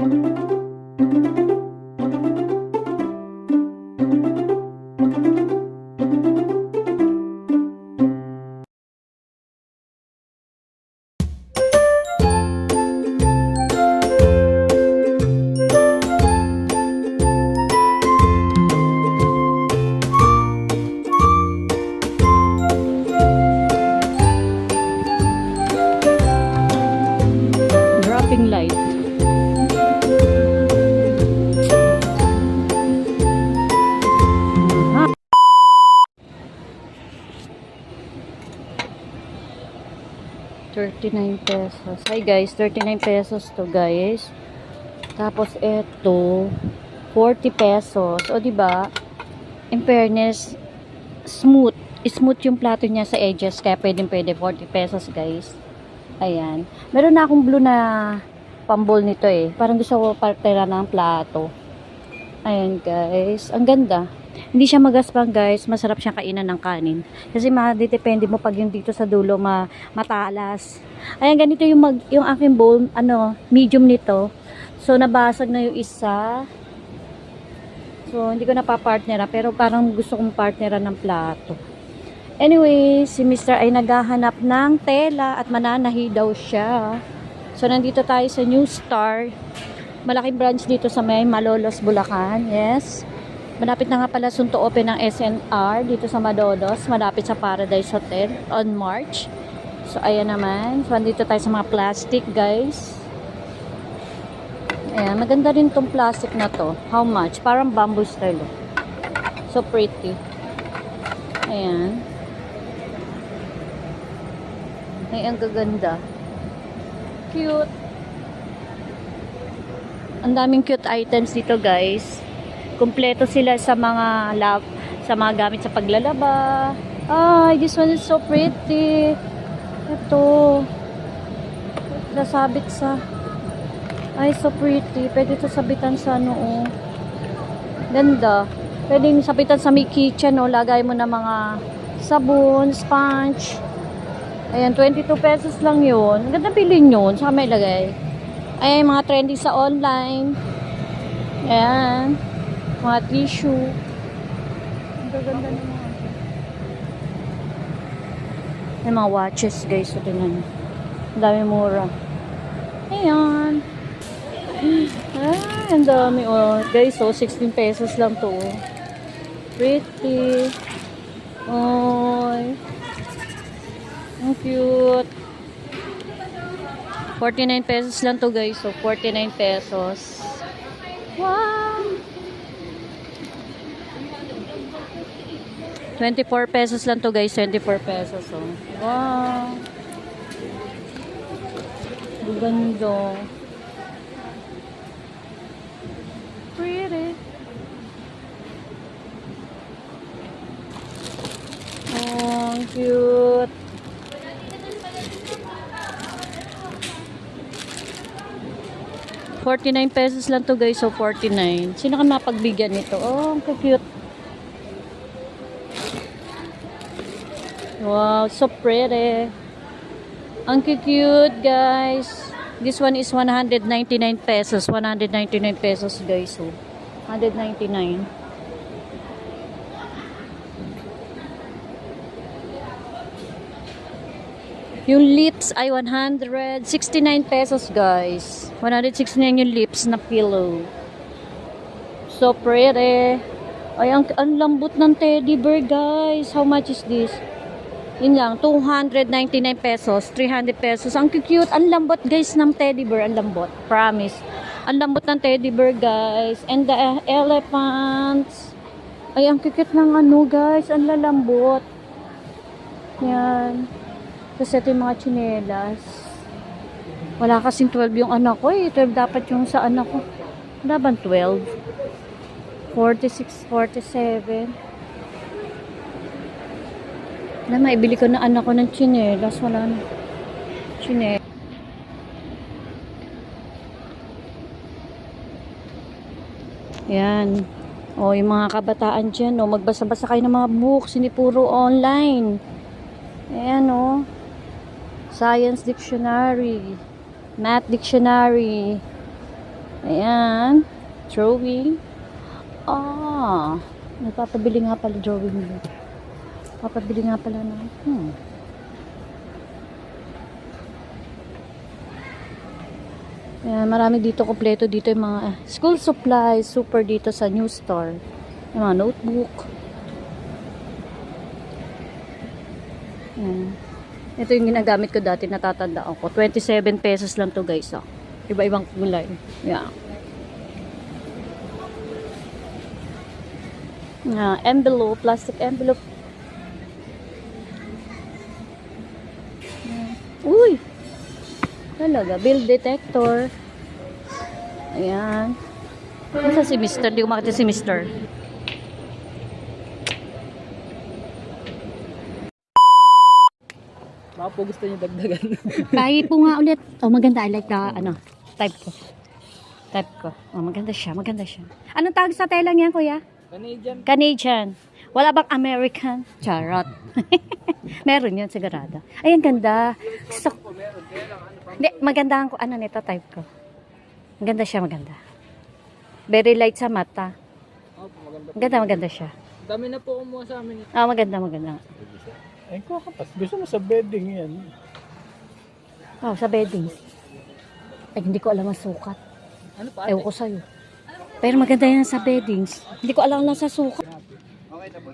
Dropping light. ₱39. Hi guys, ₱39 to guys. Tapos eto, ₱40. O di ba? In fairness, smooth. Smooth yung plato niya sa edges, kaya pwede ₱40 guys. Ayan. Meron na akong blue na pambol nito eh. Parang gusto ko partera ng plato. Ayan guys. Ang ganda. Hindi siya magaspang guys. Masarap siyang kainan ng kanin. Kasi depende mo pag yung dito sa dulo matalas. Ayan, ganito yung aking bowl. Medium nito. So, nabasag na yung isa. So, hindi ko napapartnera. Pero parang gusto kong partnera ng plato. Anyway, si Mr. ay naghahanap ng tela at mananahi daw siya. So, nandito tayo sa New Star. Malaking branch dito sa may Malolos, Bulacan. Yes. Malapit na nga pala soon to open ng SNR dito sa Malolos. Malapit sa Paradise Hotel on March. So, ayan naman. So, nandito tayo sa mga plastic, guys. Ayan. Maganda rin tong plastic na to. How much? Parang bamboo style. So pretty. Ayan. Ay, ang gaganda. Cute. Ang daming cute items dito, guys. Kumpleto sila sa mga gamit sa paglalaba. Ay, this one is so pretty. Ito. Nasabit sa... Ay, so pretty. Pwede ito sabitan sa noo. Ganda. Pwedeng sabitan sa may kitchen, no? Lagay mo na mga sabon, sponge. Ayan, ₱22 lang yun. Ganda bilhin yun. Saka may lagay. Ayan, mga trending sa online. Ayan. Mga tissue. Ang gaganda ng mga. May mga watches, guys. So, tinan. Ang dami mura. Ayan. Ay, ang dami. Oh, guys, so, ₱16 lang to. Pretty. Oy. Ang cute. ₱49 lang to, guys. So, ₱49. Wow. ₱24 lang to, guys. ₱24. Oh. Wow. Ganda. Pretty. Oh, cute. ₱49 lang to, guys. So, 49. Sino ka mapagbigyan nito? Oh, ang cute. Wow, so pretty. Ang cute, guys. This one is ₱199. ₱199, guys. So, 199. Yung lips ay ₱169, guys. 169 yung lips na pillow. So pretty. Ay, ang lambot ng teddy bear, guys. How much is this? Yun lang, ₱299, ₱300. Ang cute. Ang lambot, guys, ng teddy bear. Ang lambot. Promise. Ang lambot ng teddy bear, guys. And the elephants. Ay, ang cute ng guys. Ang lalambot. Yan. Tapos ito yung mga tsinelas. Wala kasing 12 yung anak ko eh. 12 dapat yung sa anak ko. Wala bang 12? 46, 47. Wala, maibili ko na anak ko ng tsinelas. Wala na. Tsinelas. Yan. O, yung mga kabataan dyan, o, magbasa-basa kayo ng mga books. Hindi puro online. Ayan, o. Science Dictionary, Math Dictionary, Ayan. Drawing. Nagpapabili nga pala drawing book. Papabili nga pala na. Ayan, marami dito kompleto dito yung mga school supplies, super dito sa new store. Yung mga notebook. Ayan. Ito yung ginagamit ko dati, natatandaan ko. 27 pesos lang to guys. Iba-ibang kulay. Ayan. Envelope, plastic envelope. Uy! Talaga, bill detector. Ayan. Ano si Mr.? Di ko makita si Mr. Baka po gusto niyo dagdagan. Tayo po nga ulit. Oh, maganda. I like the, type ko. Type ko. Oh, maganda siya. Maganda siya. Anong tawag sa telang yan, kuya? Canadian. Canadian. Wala bang American? Charot. Meron yun, sigurado. Ayan, ganda. Gusto ko. Hindi, maganda ang ano nito, type ko. Maganda siya, maganda. Very light sa mata. Opo, maganda. Maganda, maganda siya. Dami na po kumuha sa amin. Maganda, maganda. Ay, kakapas. Gusto mo sa bedding yan. Sa beddings. Ay, hindi ko alam ang sukat. Ano pa? Ewan ko sa'yo. Pero maganda yan sa beddings. Hindi ko alam lang sa sukat. Okay na po.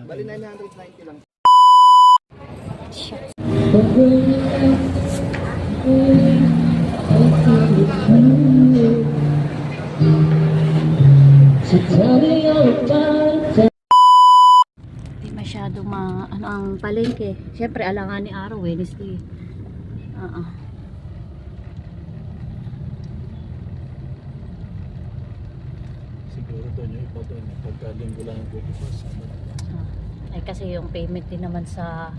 Bali 990 lang. Hindi masyado ang palengke. Siyempre, alangan ni araw, Wednesday. Siguro doon yung iba doon. Pagkalinggo lang ang bukas. Ay, kasi yung payment din naman sa...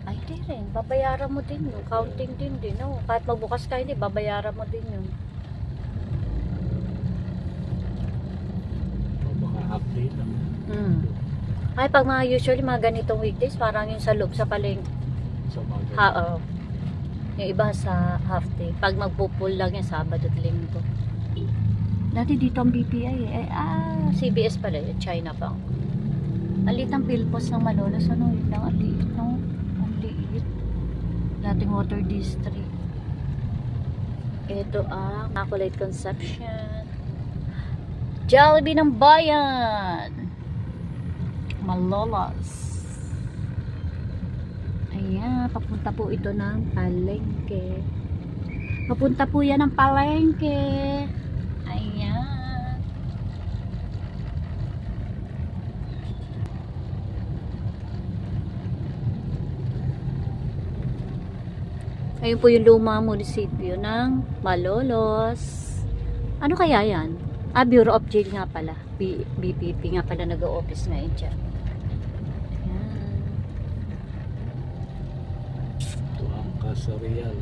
Ay, di rin. Babayaran mo din yun. Counting din din. No? Kahit magbukas ka, hindi. Babayaran mo din yun. O baka half day lang. Ay, pag usually mga ganitong weekdays, parang yung sa loob, sa palengke. Sa mga Yung iba sa half day. Pag magpupul lang yan, Sabado at Linggo. Dati dito ang BPI CBS pala yun, China Bank. Alit ang Philpos ng Malolos. Ano yun lang, alit, no? Ang liit. Dating Water District. Ito ang Immaculate Conception. Jollibee ng Bayan. Malolos. Ayan, papunta po ito ng palengke. Papunta po yan ng palengke. Ayan. Ayun po yung lumang munisipyo ng Malolos. Ano kaya yan? Bureau of Jail nga pala. BPP nga pala nag-o-office ngayon dyan. ito ang Casa Real.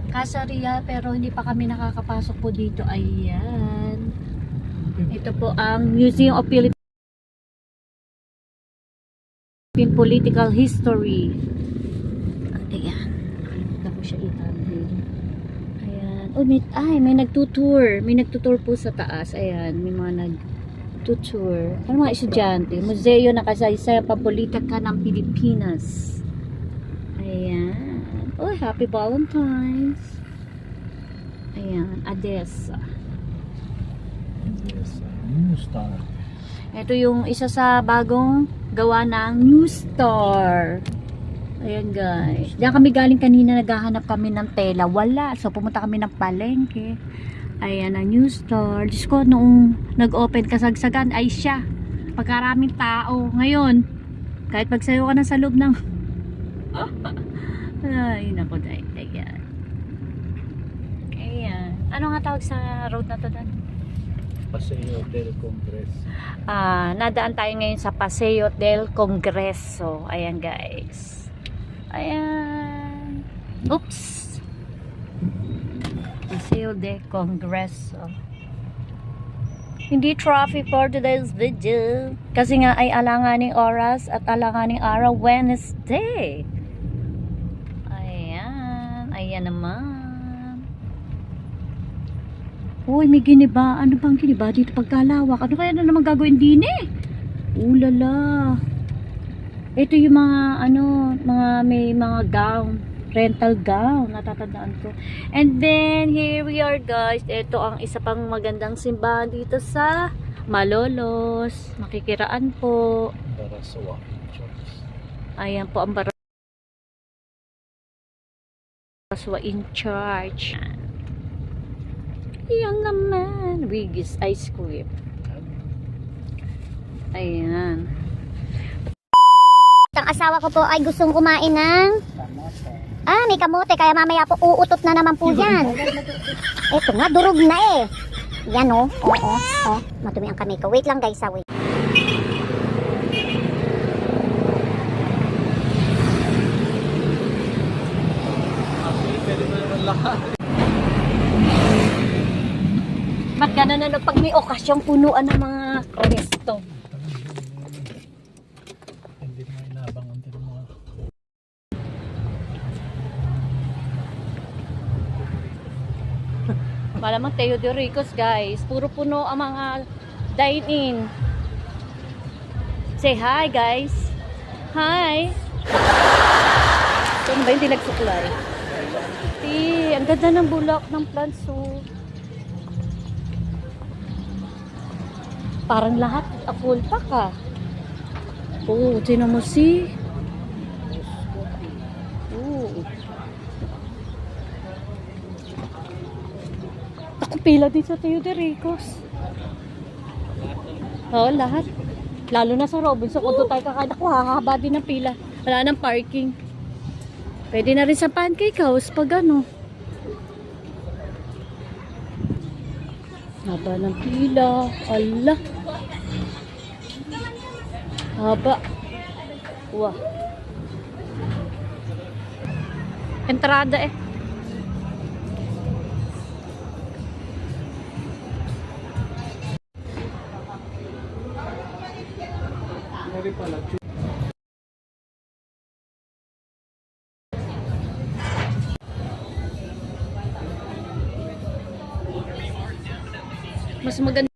Casa Real, pero hindi pa kami nakakapasok po dito. Ayan. Ito po ang Museum of Philippine Political History. Ayan. Ito po siya itabi. Ayan. Oh, may nagtutour. May nagtutour po sa taas. Ayan. May mga nagtutour. Ano mga estudyante? Museo na kasaysayan pampolitika ng Pilipinas. Ayan. Oh, happy Valentine's. Ayan. Adesa. Yes, New Star. Ito yung isa sa bagong gawa ng New Star. Ayan guys. Diyan kami galing kanina, naghahanap kami ng tela. Wala. So pumunta kami ng palengke. Ayan ang New Star. Diyos ko, noong nag-open kasagsagan ay siya. Pagkaraming tao. Ngayon, kahit magsayo ka na sa loob ng ay, naku dahil. Ayan. Ayan. Ano nga tawag sa road na to doon? Paseo del Congreso. Nadaan tayo ngayon sa Paseo del Congreso. Ayan guys. Ayan. Oops. Paseo del Congreso. Hindi traffic for today's video. Kasi nga ay alanganing oras at alanganing araw Wednesday. Ayan. Ayan naman. Uy, may giniba. Ano bang giniba dito pagkalawak? Ano kaya na naman gagawin din eh? Ulala. Ito yung mga may mga gown. Rental gown. Natatandaan ko. And then, here we are guys. Ito ang isa pang magandang simbahan dito sa Malolos. Makikiraan po. Baraswa Church. Ayan po ang Baraswa in charge. Yan naman. Wiggy's ice cream. Ayan. Ang asawa ko po ay gustong kumain ng may kamote, kaya mamaya po uutot na naman po yan. Eto nga, durog na eh. Yan oh, oo, matumi ang kamay ko. Wait lang guys, wait. Ba't gano'n na pag may okasyong punuan ng mga resto? Hindi mo inabang ang mga. Malamang Teo de Ricos guys. Puro puno ang mga dine-in. Say hi guys. Hi. Ito ba yung dinagsuklay? Ang ganda ng bulak ng plants oh. Parang lahat full pack ah. Oh, tinan mo si. Oh. Ako pila din sa Teo de Ricos. Oo, lahat. Lalo na sa Robinson, kung doon tayo kakain, ako hahaba din ng pila. Wala nang parking. Pwede na rin sa Pancake House pag ano. Haba ng pila. Allah. Haba. Wah. Entrada eh. Mas maganda